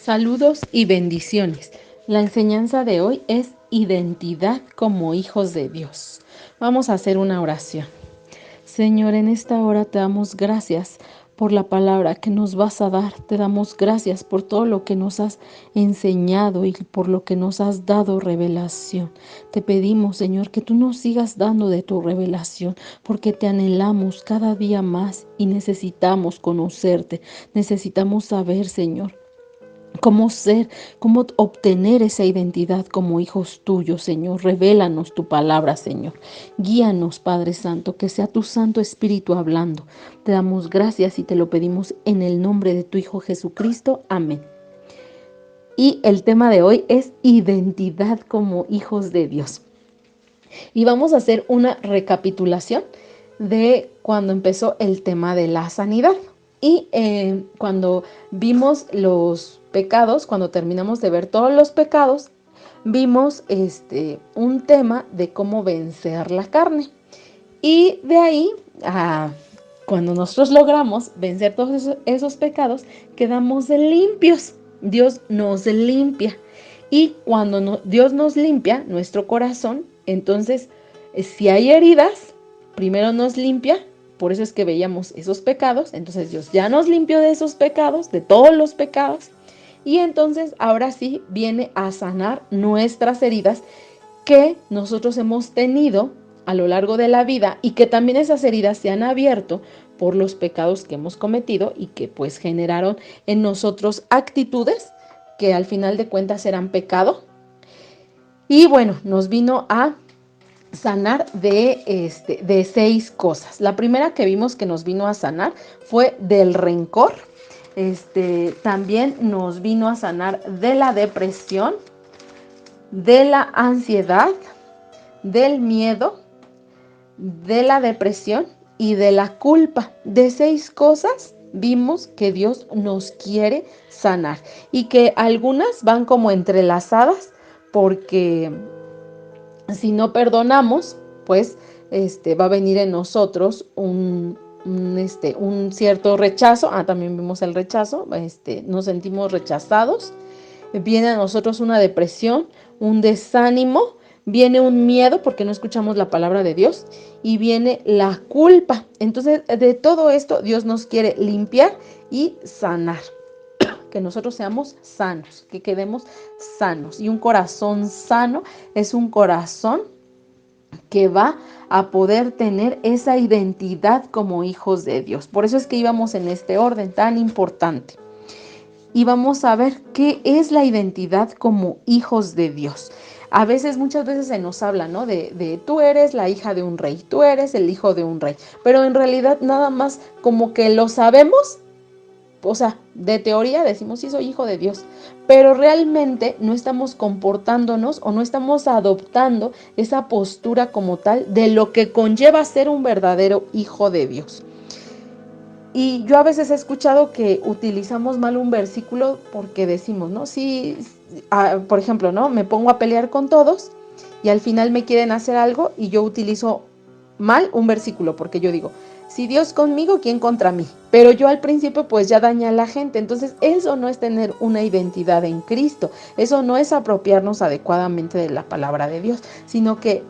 Saludos y bendiciones. La enseñanza de hoy es identidad como hijos de Dios. Vamos a hacer una oración. Señor, en esta hora te damos gracias por la palabra que nos vas a dar. Te damos gracias por todo lo que nos has enseñado y por lo que nos has dado revelación. Te pedimos, Señor, que tú nos sigas dando de tu revelación, porque te anhelamos cada día más y necesitamos conocerte. Necesitamos saber, Señor, cómo ser, cómo obtener esa identidad como hijos tuyos, Señor. Revélanos tu palabra, Señor. Guíanos, Padre Santo, que sea tu Santo Espíritu hablando. Te damos gracias y te lo pedimos en el nombre de tu Hijo Jesucristo. Amén. Y el tema de hoy es identidad como hijos de Dios. Y vamos a hacer una recapitulación de cuando empezó el tema de la sanidad. Y cuando vimos los pecados, cuando terminamos de ver todos los pecados, vimos un tema de cómo vencer la carne. Y de ahí, cuando nosotros logramos vencer todos esos pecados, quedamos limpios. Dios nos limpia. Y cuando Dios nos limpia nuestro corazón, entonces, si hay heridas, primero nos limpia. Por eso es que veíamos esos pecados. Entonces Dios ya nos limpió de esos pecados, de todos los pecados. Y entonces ahora sí viene a sanar nuestras heridas que nosotros hemos tenido a lo largo de la vida y que también esas heridas se han abierto por los pecados que hemos cometido y que pues generaron en nosotros actitudes que al final de cuentas eran pecado. Y bueno, nos vino a sanar de 6 cosas. La primera que vimos que nos vino a sanar fue del rencor. También nos vino a sanar de la depresión, de la ansiedad, del miedo, de la depresión y de la culpa. De 6 cosas vimos que Dios nos quiere sanar y que algunas van como entrelazadas porque si no perdonamos, pues va a venir en nosotros un cierto rechazo. También vimos el rechazo, nos sentimos rechazados. Viene a nosotros una depresión, un desánimo, viene un miedo porque no escuchamos la palabra de Dios y viene la culpa. Entonces, de todo esto, Dios nos quiere limpiar y sanar. Que nosotros seamos sanos, que quedemos sanos. Y un corazón sano es un corazón que va a poder tener esa identidad como hijos de Dios. Por eso es que íbamos en este orden tan importante. Y vamos a ver qué es la identidad como hijos de Dios. Muchas veces se nos habla, ¿no? De tú eres la hija de un rey, tú eres el hijo de un rey. Pero en realidad nada más como que lo sabemos. O sea, de teoría decimos, sí, soy hijo de Dios, pero realmente no estamos comportándonos o no estamos adoptando esa postura como tal de lo que conlleva ser un verdadero hijo de Dios. Y yo a veces he escuchado que utilizamos mal un versículo porque decimos, ¿no? Sí, por ejemplo, ¿no? Me pongo a pelear con todos y al final me quieren hacer algo y yo utilizo mal un versículo porque yo digo, si Dios conmigo, ¿quién contra mí? Pero yo al principio pues ya dañé a la gente. Entonces eso no es tener una identidad en Cristo. Eso no es apropiarnos adecuadamente de la palabra de Dios, sino que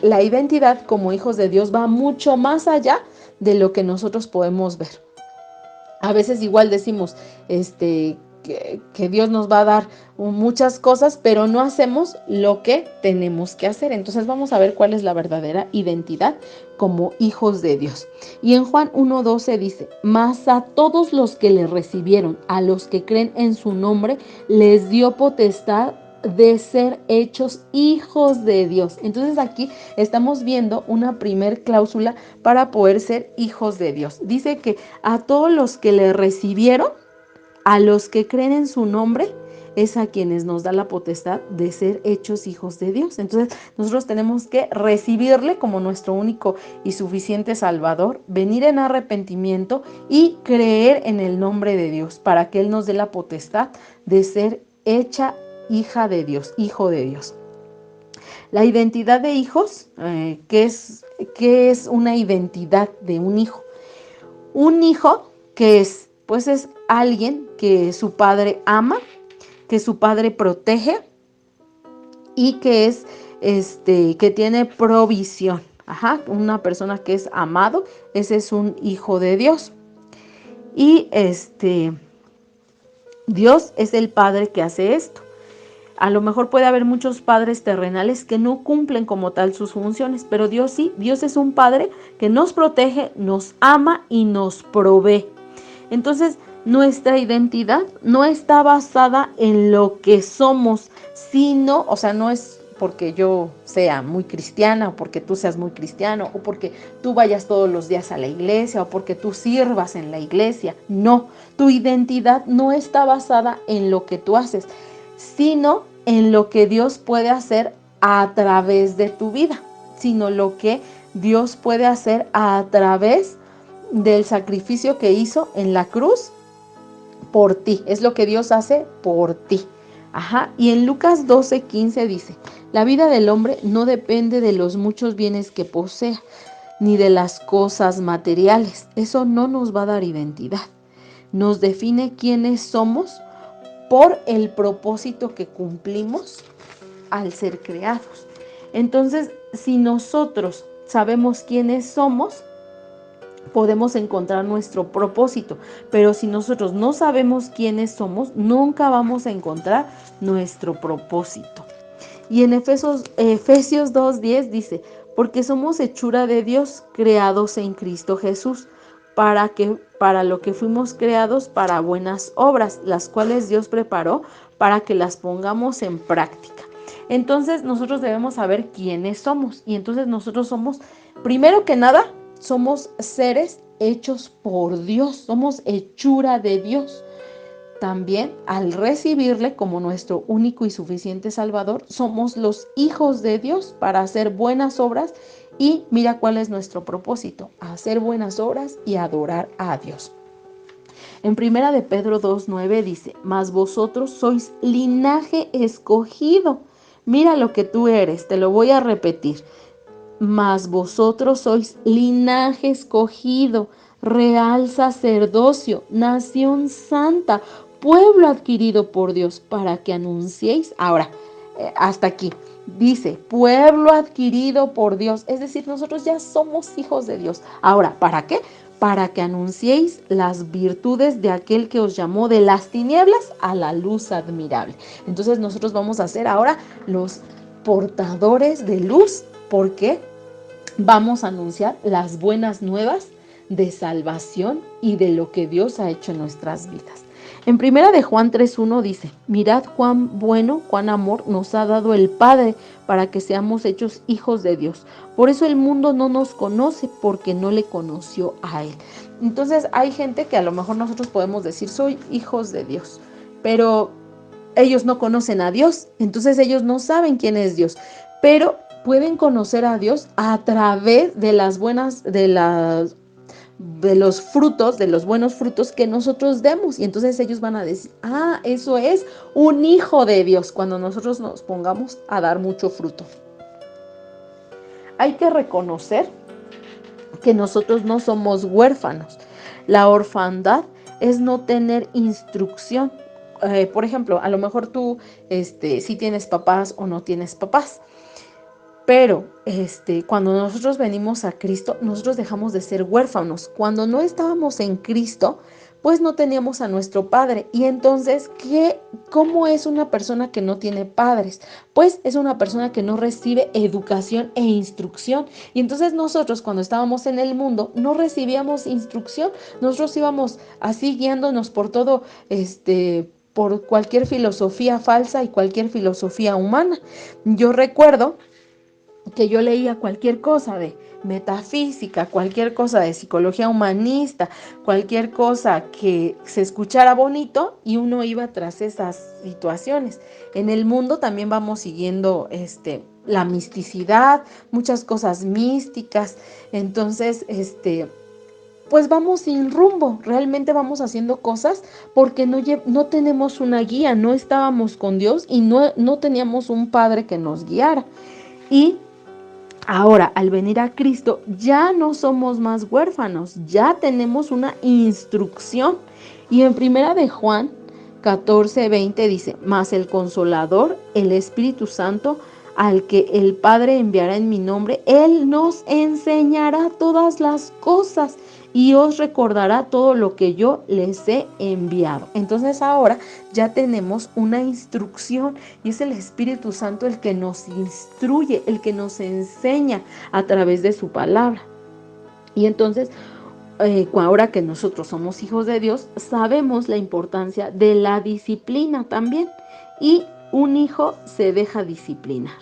la identidad como hijos de Dios va mucho más allá de lo que nosotros podemos ver. A veces igual decimos, que Dios nos va a dar muchas cosas, pero no hacemos lo que tenemos que hacer. Entonces vamos a ver cuál es la verdadera identidad como hijos de Dios. Y en Juan 1:12 dice, mas a todos los que le recibieron, a los que creen en su nombre, les dio potestad de ser hechos hijos de Dios. Entonces aquí estamos viendo una primer cláusula para poder ser hijos de Dios. Dice que a todos los que le recibieron, a los que creen en su nombre, es a quienes nos da la potestad de ser hechos hijos de Dios. Entonces nosotros tenemos que recibirle como nuestro único y suficiente Salvador, venir en arrepentimiento y creer en el nombre de Dios para que Él nos dé la potestad de ser hecha hija de Dios, hijo de Dios. La identidad de hijos, ¿qué es una identidad de un hijo? Un hijo que es, pues es alguien que su padre ama, que su padre protege y que es que tiene provisión. Una persona que es amado, ese es un hijo de Dios. Y Dios es el Padre que hace esto. A lo mejor puede haber muchos padres terrenales que no cumplen como tal sus funciones, pero Dios sí, Dios es un Padre que nos protege, nos ama y nos provee. Entonces, nuestra identidad no está basada en lo que somos, sino, o sea, no es porque yo sea muy cristiana o porque tú seas muy cristiano o porque tú vayas todos los días a la iglesia o porque tú sirvas en la iglesia. No, tu identidad no está basada en lo que tú haces, sino en lo que Dios puede hacer a través de tu vida, sino lo que Dios puede hacer a través del sacrificio que hizo en la cruz por ti. Es lo que Dios hace por ti. Y en Lucas 12:15 dice, la vida del hombre no depende de los muchos bienes que posea, ni de las cosas materiales. Eso no nos va a dar identidad. Nos define quiénes somos por el propósito que cumplimos al ser creados. Entonces, si nosotros sabemos quiénes somos, podemos encontrar nuestro propósito, pero si nosotros no sabemos quiénes somos, nunca vamos a encontrar nuestro propósito. Y en Efesios 2:10 dice, porque somos hechura de Dios, creados en Cristo Jesús, para lo que fuimos creados para buenas obras, las cuales Dios preparó para que las pongamos en práctica. Entonces nosotros debemos saber quiénes somos, y entonces nosotros somos, primero que nada, somos seres hechos por Dios, somos hechura de Dios. También, al recibirle como nuestro único y suficiente Salvador, somos los hijos de Dios para hacer buenas obras. Y mira cuál es nuestro propósito: hacer buenas obras y adorar a Dios. En 1 de Pedro 2:9 dice, mas vosotros sois linaje escogido. Mira lo que tú eres, te lo voy a repetir. Mas vosotros sois linaje escogido, real sacerdocio, nación santa, pueblo adquirido por Dios, para que anunciéis. Ahora, hasta aquí, dice, pueblo adquirido por Dios, es decir, nosotros ya somos hijos de Dios. Ahora, ¿para qué? Para que anunciéis las virtudes de aquel que os llamó de las tinieblas a la luz admirable. Entonces nosotros vamos a ser ahora los portadores de luz. ¿Por qué? Vamos a anunciar las buenas nuevas de salvación y de lo que Dios ha hecho en nuestras vidas. En 1 de Juan 3:1 dice, mirad cuán bueno, cuán amor nos ha dado el Padre para que seamos hechos hijos de Dios. Por eso el mundo no nos conoce, porque no le conoció a Él. Entonces hay gente que a lo mejor nosotros podemos decir, soy hijos de Dios, pero ellos no conocen a Dios, entonces ellos no saben quién es Dios, pero pueden conocer a Dios a través de los frutos, de los buenos frutos que nosotros demos. Y entonces ellos van a decir, eso es un hijo de Dios, cuando nosotros nos pongamos a dar mucho fruto. Hay que reconocer que nosotros no somos huérfanos. La orfandad es no tener instrucción. Por ejemplo, a lo mejor tú sí tienes papás o no tienes papás. Pero cuando nosotros venimos a Cristo, nosotros dejamos de ser huérfanos. Cuando no estábamos en Cristo, pues no teníamos a nuestro Padre. Y entonces, ¿cómo es una persona que no tiene padres? Pues es una persona que no recibe educación e instrucción. Y entonces nosotros, cuando estábamos en el mundo, no recibíamos instrucción. Nosotros íbamos así guiándonos por todo, por cualquier filosofía falsa y cualquier filosofía humana. Yo recuerdo que yo leía cualquier cosa de metafísica, cualquier cosa de psicología humanista, cualquier cosa que se escuchara bonito, y uno iba tras esas situaciones. En el mundo también vamos siguiendo la misticidad, muchas cosas místicas. Entonces, pues vamos sin rumbo, realmente vamos haciendo cosas porque no tenemos una guía, no estábamos con Dios y no teníamos un Padre que nos guiara. Y ahora, al venir a Cristo, ya no somos más huérfanos, ya tenemos una instrucción. Y en 1 de Juan 14:20 dice, mas el Consolador, el Espíritu Santo, al que el Padre enviará en mi nombre, Él nos enseñará todas las cosas y os recordará todo lo que yo les he enviado. Entonces ahora ya tenemos una instrucción y es el Espíritu Santo el que nos instruye, el que nos enseña a través de su palabra. Y entonces, ahora que nosotros somos hijos de Dios, sabemos la importancia de la disciplina también. Y un hijo se deja disciplinar.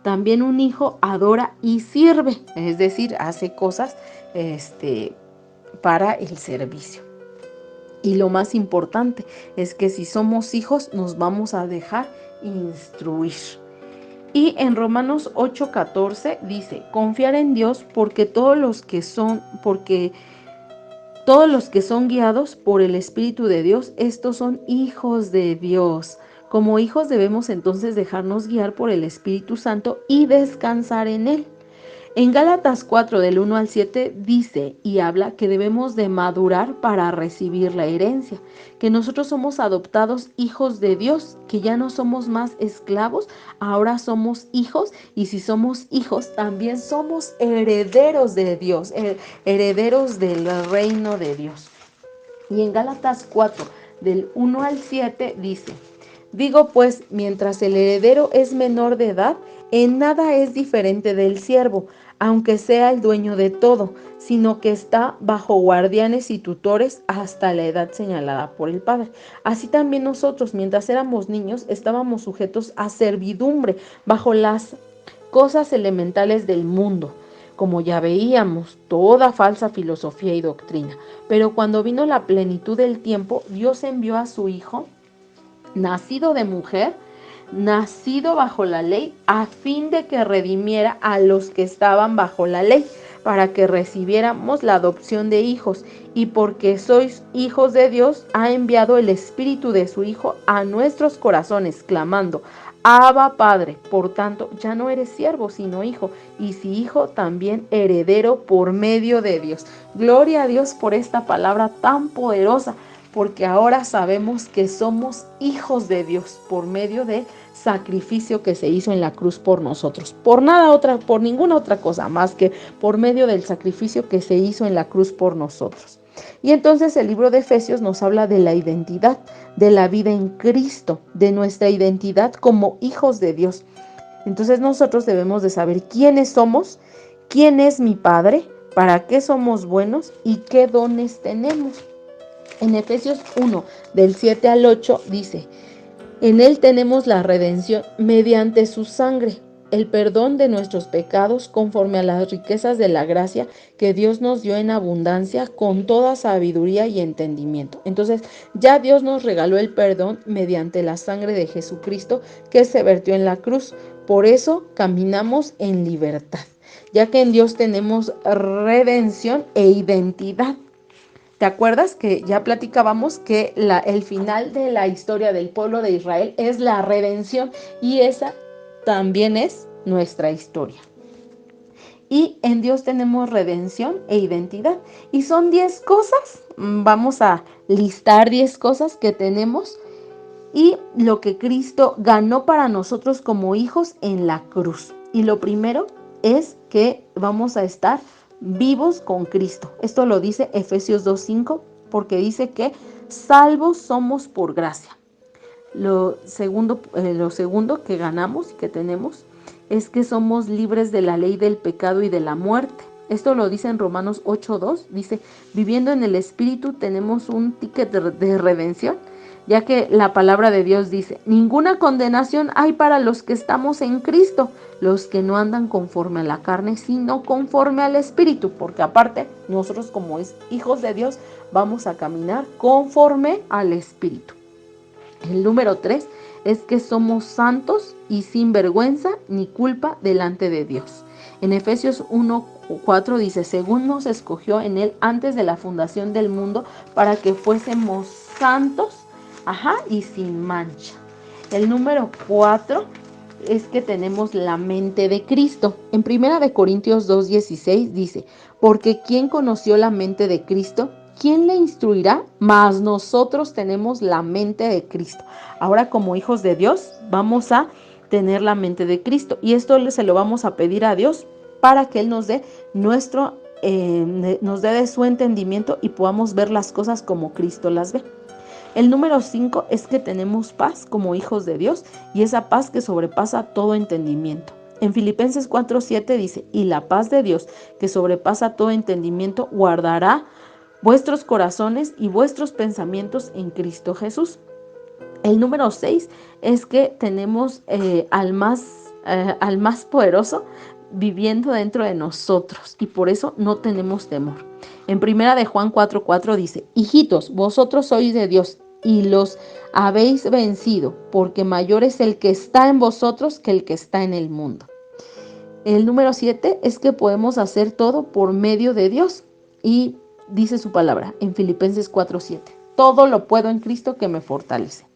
También un hijo adora y sirve, es decir, hace cosas para el servicio. Y lo más importante es que si somos hijos nos vamos a dejar instruir. Y en Romanos 8:14 dice, confiar en Dios porque todos los que son guiados por el Espíritu de Dios, estos son hijos de Dios. Como hijos debemos entonces dejarnos guiar por el Espíritu Santo y descansar en Él. En Gálatas 4 del 1 al 7 dice y habla que debemos de madurar para recibir la herencia, que nosotros somos adoptados hijos de Dios, que ya no somos más esclavos, ahora somos hijos, y si somos hijos también somos herederos de Dios, herederos del reino de Dios. Y en Gálatas 4 del 1 al 7 dice, digo pues, mientras el heredero es menor de edad, en nada es diferente del siervo, aunque sea el dueño de todo, sino que está bajo guardianes y tutores hasta la edad señalada por el Padre. Así también nosotros, mientras éramos niños, estábamos sujetos a servidumbre bajo las cosas elementales del mundo. Como ya veíamos, toda falsa filosofía y doctrina. Pero cuando vino la plenitud del tiempo, Dios envió a su Hijo, nacido de mujer, nacido bajo la ley, a fin de que redimiera a los que estaban bajo la ley, para que recibiéramos la adopción de hijos. Y porque sois hijos de Dios, ha enviado el Espíritu de su Hijo a nuestros corazones, clamando, Abba Padre. Por tanto, ya no eres siervo, sino hijo, y si hijo, también heredero por medio de Dios. Gloria a Dios por esta palabra tan poderosa, porque ahora sabemos que somos hijos de Dios por medio del sacrificio que se hizo en la cruz por nosotros. Por ninguna otra cosa más que por medio del sacrificio que se hizo en la cruz por nosotros. Y entonces el libro de Efesios nos habla de la identidad, de la vida en Cristo, de nuestra identidad como hijos de Dios. Entonces nosotros debemos de saber quiénes somos, quién es mi Padre, para qué somos buenos y qué dones tenemos. En Efesios 1, del 7 al 8 dice, en Él tenemos la redención mediante su sangre, el perdón de nuestros pecados conforme a las riquezas de la gracia que Dios nos dio en abundancia con toda sabiduría y entendimiento. Entonces ya Dios nos regaló el perdón mediante la sangre de Jesucristo que se vertió en la cruz. Por eso caminamos en libertad, ya que en Dios tenemos redención e identidad. ¿Te acuerdas que ya platicábamos que el final de la historia del pueblo de Israel es la redención? Y esa también es nuestra historia. Y en Dios tenemos redención e identidad. Y son 10 cosas. Vamos a listar 10 cosas que tenemos y lo que Cristo ganó para nosotros como hijos en la cruz. Y lo primero es que vamos a estar vivos con Cristo. Esto lo dice Efesios 2:5, porque dice que salvos somos por gracia. Lo segundo que ganamos y que tenemos es que somos libres de la ley del pecado y de la muerte. Esto lo dice en Romanos 8:2, dice, viviendo en el Espíritu tenemos un ticket de redención, ya que la palabra de Dios dice, ninguna condenación hay para los que estamos en Cristo, los que no andan conforme a la carne, sino conforme al Espíritu, porque aparte nosotros como hijos de Dios vamos a caminar conforme al Espíritu. El número 3 es que somos santos y sin vergüenza ni culpa delante de Dios. En Efesios 1:4 dice, según nos escogió en Él antes de la fundación del mundo para que fuésemos santos, y sin mancha. El número 4 es que tenemos la mente de Cristo. En 1 Corintios 2:16 dice, porque ¿quién conoció la mente de Cristo? ¿quién le instruirá? Mas nosotros tenemos la mente de Cristo. Ahora, como hijos de Dios, vamos a tener la mente de Cristo. Y esto se lo vamos a pedir a Dios para que Él nos dé nos dé de su entendimiento y podamos ver las cosas como Cristo las ve. El número 5 es que tenemos paz como hijos de Dios, y esa paz que sobrepasa todo entendimiento. En Filipenses 4:7 dice, y la paz de Dios que sobrepasa todo entendimiento guardará vuestros corazones y vuestros pensamientos en Cristo Jesús. El número 6 es que tenemos al más poderoso viviendo dentro de nosotros, y por eso no tenemos temor. En primera de Juan 4:4 dice, hijitos, vosotros sois de Dios y los habéis vencido, porque mayor es el que está en vosotros que el que está en el mundo. El número 7 es que podemos hacer todo por medio de Dios, y dice su palabra en Filipenses 4:7, todo lo puedo en Cristo que me fortalece.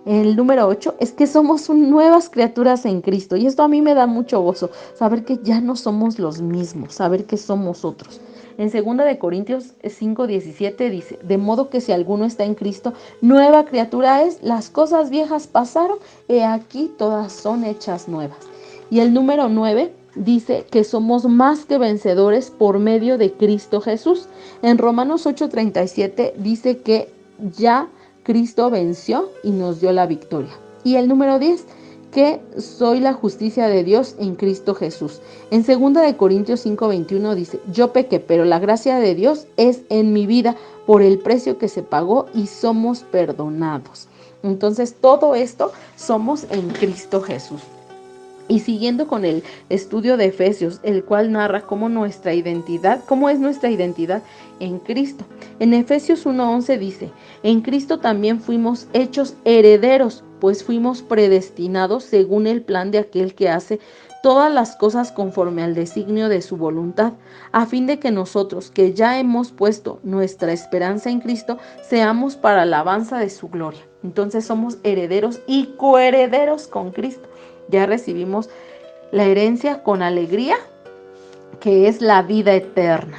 El número 8 es que somos nuevas criaturas en Cristo, y esto a mí me da mucho gozo, saber que ya no somos los mismos, saber que somos otros. En 2 de Corintios 5:17 dice, de modo que si alguno está en Cristo, nueva criatura es, las cosas viejas pasaron, he aquí todas son hechas nuevas. Y el número 9 dice que somos más que vencedores por medio de Cristo Jesús. En Romanos 8:37 dice que ya Cristo venció y nos dio la victoria. Y el número 10, que soy la justicia de Dios en Cristo Jesús. En 2 de Corintios 5:21 dice, yo pequé, pero la gracia de Dios es en mi vida por el precio que se pagó y somos perdonados. Entonces, todo esto somos en Cristo Jesús. Y siguiendo con el estudio de Efesios, el cual narra cómo es nuestra identidad en Cristo. En Efesios 1:11 dice, en Cristo también fuimos hechos herederos, pues fuimos predestinados según el plan de aquel que hace todas las cosas conforme al designio de su voluntad, a fin de que nosotros, que ya hemos puesto nuestra esperanza en Cristo, seamos para la alabanza de su gloria. Entonces somos herederos y coherederos con Cristo. Ya recibimos la herencia con alegría, que es la vida eterna.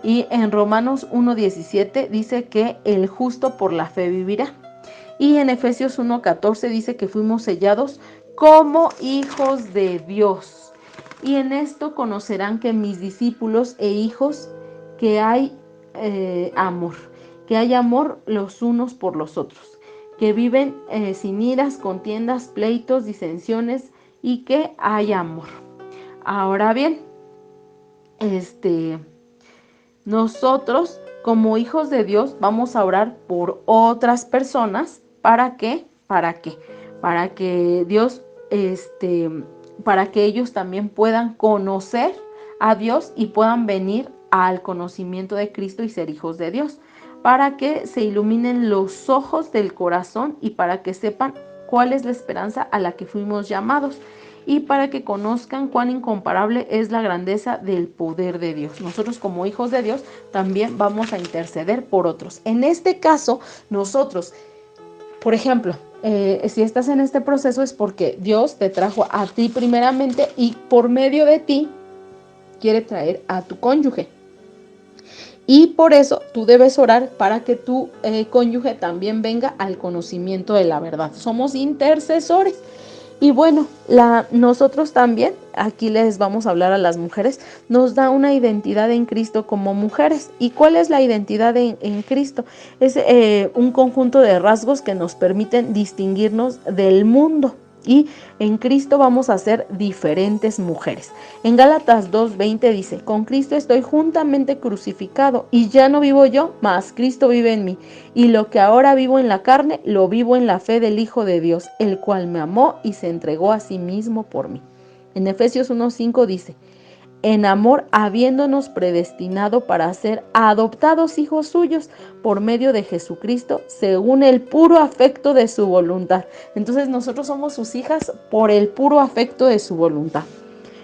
Y en Romanos 1:17 dice que el justo por la fe vivirá. Y en Efesios 1:14 dice que fuimos sellados como hijos de Dios. Y en esto conocerán que mis discípulos e hijos, que hay amor los unos por los otros, que viven sin iras, contiendas, pleitos, disensiones, y que hay amor. Ahora bien, nosotros como hijos de Dios vamos a orar por otras personas. ¿Para qué? Para que Dios, para que ellos también puedan conocer a Dios y puedan venir al conocimiento de Cristo y ser hijos de Dios, para que se iluminen los ojos del corazón y para que sepan cuál es la esperanza a la que fuimos llamados, y para que conozcan cuán incomparable es la grandeza del poder de Dios. Nosotros como hijos de Dios también vamos a interceder por otros. En este caso, nosotros, por ejemplo, si estás en este proceso es porque Dios te trajo a ti primeramente, y por medio de ti quiere traer a tu cónyuge. Y por eso tú debes orar para que tu cónyuge también venga al conocimiento de la verdad. Somos intercesores. Y bueno, nosotros también, aquí les vamos a hablar a las mujeres, nos da una identidad en Cristo como mujeres. ¿Y cuál es la identidad en Cristo? Es un conjunto de rasgos que nos permiten distinguirnos del mundo. Y en Cristo vamos a ser diferentes mujeres. En Gálatas 2:20 dice, con Cristo estoy juntamente crucificado, y ya no vivo yo, mas Cristo vive en mí. Y lo que ahora vivo en la carne, lo vivo en la fe del Hijo de Dios, el cual me amó y se entregó a sí mismo por mí. En Efesios 1:5 dice, en amor habiéndonos predestinado para ser adoptados hijos suyos por medio de Jesucristo, según el puro afecto de su voluntad. Entonces nosotros somos sus hijas por el puro afecto de su voluntad.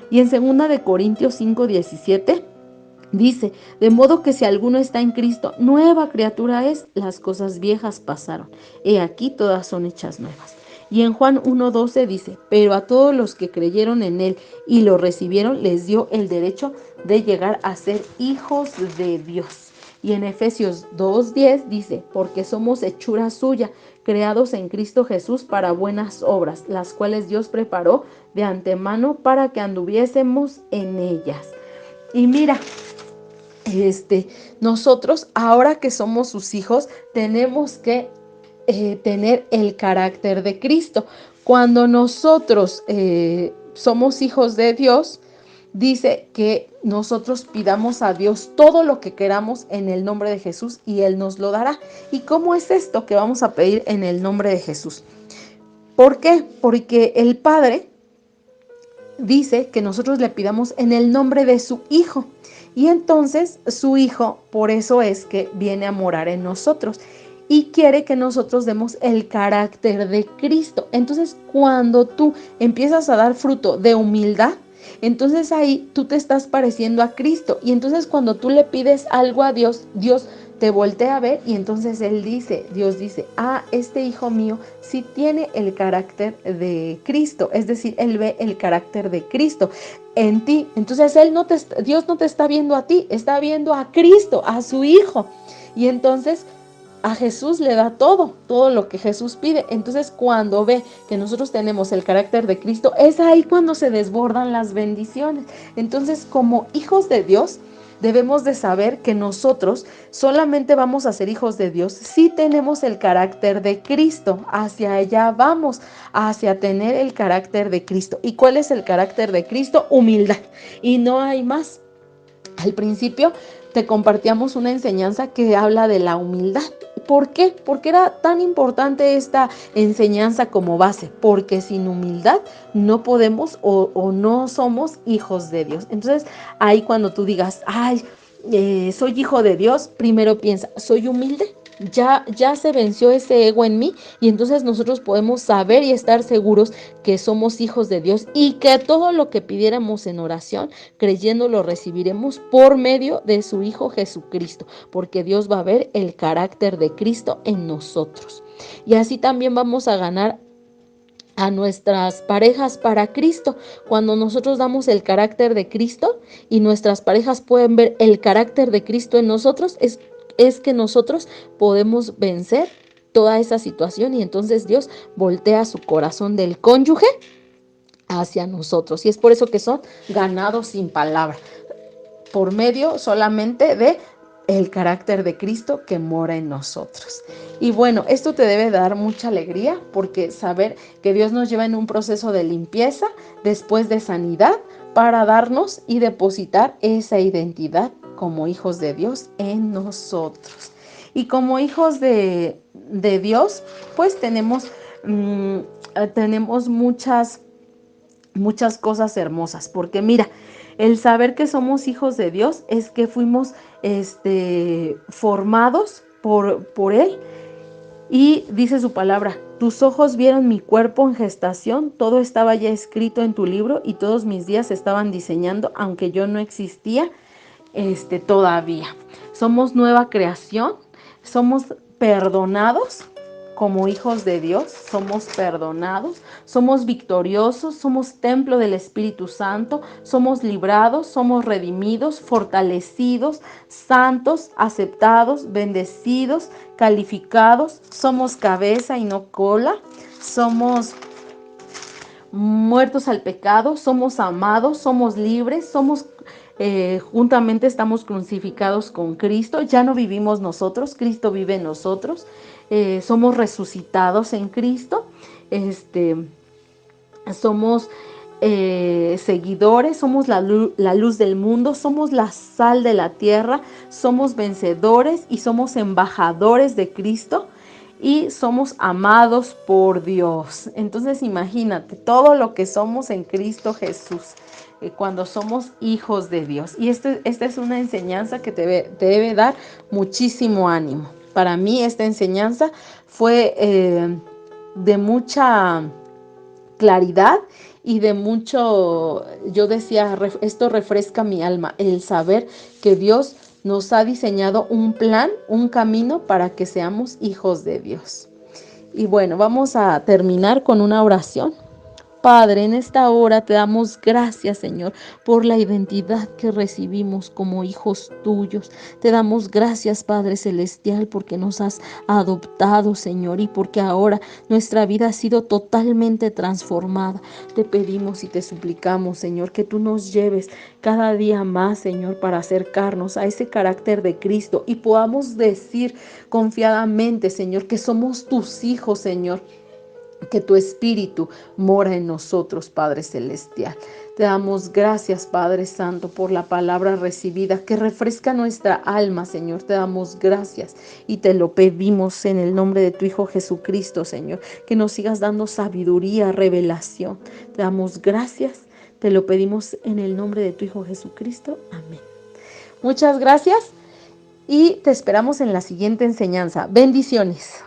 Y en 2 de Corintios 5:17 dice, de modo que si alguno está en Cristo, nueva criatura es, las cosas viejas pasaron, he aquí todas son hechas nuevas. Y en Juan 1:12 dice, pero a todos los que creyeron en Él y lo recibieron, les dio el derecho de llegar a ser hijos de Dios. Y en Efesios 2:10 dice, porque somos hechura suya, creados en Cristo Jesús para buenas obras, las cuales Dios preparó de antemano para que anduviésemos en ellas. Y mira, nosotros ahora que somos sus hijos, tenemos que tener el carácter de Cristo. Cuando nosotros somos hijos de Dios, dice que nosotros pidamos a Dios todo lo que queramos en el nombre de Jesús y Él nos lo dará. ¿Y cómo es esto que vamos a pedir en el nombre de Jesús? ¿Por qué? Porque el Padre dice que nosotros le pidamos en el nombre de su Hijo. Y entonces su Hijo, por eso es que viene a morar en nosotros y quiere que nosotros demos el carácter de Cristo. Entonces, cuando tú empiezas a dar fruto de humildad, entonces ahí tú te estás pareciendo a Cristo. Y entonces cuando tú le pides algo a Dios, Dios te voltea a ver y entonces Dios dice, este hijo mío sí tiene el carácter de Cristo, es decir, Él ve el carácter de Cristo en ti. Entonces Dios no te está viendo a ti, está viendo a Cristo, a su Hijo. Y entonces a Jesús le da todo lo que Jesús pide. Entonces cuando ve que nosotros tenemos el carácter de Cristo, es ahí cuando se desbordan las bendiciones. Entonces, como hijos de Dios, debemos de saber que nosotros solamente vamos a ser hijos de Dios si tenemos el carácter de Cristo. Hacia allá vamos, hacia tener el carácter de Cristo. ¿Y cuál es el carácter de Cristo? Humildad. Y no hay más. Al principio te compartíamos una enseñanza que habla de la humildad. ¿Por qué? Porque era tan importante esta enseñanza como base, porque sin humildad no podemos o no somos hijos de Dios. Entonces, ahí cuando tú digas, soy hijo de Dios, primero piensa, ¿soy humilde? Ya se venció ese ego en mí y entonces nosotros podemos saber y estar seguros que somos hijos de Dios y que todo lo que pidiéramos en oración, creyendo lo recibiremos por medio de su Hijo Jesucristo, porque Dios va a ver el carácter de Cristo en nosotros. Y así también vamos a ganar a nuestras parejas para Cristo. Cuando nosotros damos el carácter de Cristo y nuestras parejas pueden ver el carácter de Cristo en nosotros, es que nosotros podemos vencer toda esa situación y entonces Dios voltea su corazón del cónyuge hacia nosotros. Y es por eso que son ganados sin palabra, por medio solamente de el carácter de Cristo que mora en nosotros. Y bueno, esto te debe dar mucha alegría porque saber que Dios nos lleva en un proceso de limpieza, después de sanidad, para darnos y depositar esa identidad como hijos de Dios en nosotros. Y como hijos de Dios, pues tenemos muchas cosas hermosas, porque mira, el saber que somos hijos de Dios es que fuimos formados por Él. Y dice su palabra, tus ojos vieron mi cuerpo en gestación, todo estaba ya escrito en tu libro y todos mis días se estaban diseñando, aunque yo no existía todavía. Somos nueva creación, somos perdonados. Como hijos de Dios, somos perdonados, somos victoriosos, somos templo del Espíritu Santo, somos librados, somos redimidos, fortalecidos, santos, aceptados, bendecidos, calificados, somos cabeza y no cola, somos muertos al pecado, somos amados, somos libres, juntamente estamos crucificados con Cristo, ya no vivimos nosotros, Cristo vive en nosotros, somos resucitados en Cristo, somos seguidores, somos la luz del mundo, somos la sal de la tierra, somos vencedores y somos embajadores de Cristo. Y somos amados por Dios. Entonces imagínate todo lo que somos en Cristo Jesús cuando somos hijos de Dios. Y esta es una enseñanza que te debe dar muchísimo ánimo. Para mí esta enseñanza fue de mucha claridad y de mucho, yo decía, esto refresca mi alma, el saber que Dios nos ha diseñado un plan, un camino para que seamos hijos de Dios. Y bueno, vamos a terminar con una oración Padre, en esta hora te damos gracias, Señor, por la identidad que recibimos como hijos tuyos. Te damos gracias, Padre Celestial, porque nos has adoptado, Señor, y porque ahora nuestra vida ha sido totalmente transformada. Te pedimos y te suplicamos, Señor, que tú nos lleves cada día más, Señor, para acercarnos a ese carácter de Cristo y podamos decir confiadamente, Señor, que somos tus hijos, Señor, que tu Espíritu mora en nosotros, Padre Celestial. Te damos gracias, Padre Santo, por la palabra recibida que refresca nuestra alma, Señor. Te damos gracias y te lo pedimos en el nombre de tu Hijo Jesucristo, Señor, que nos sigas dando sabiduría, revelación. Te damos gracias, te lo pedimos en el nombre de tu Hijo Jesucristo. Amén. Muchas gracias y te esperamos en la siguiente enseñanza. Bendiciones.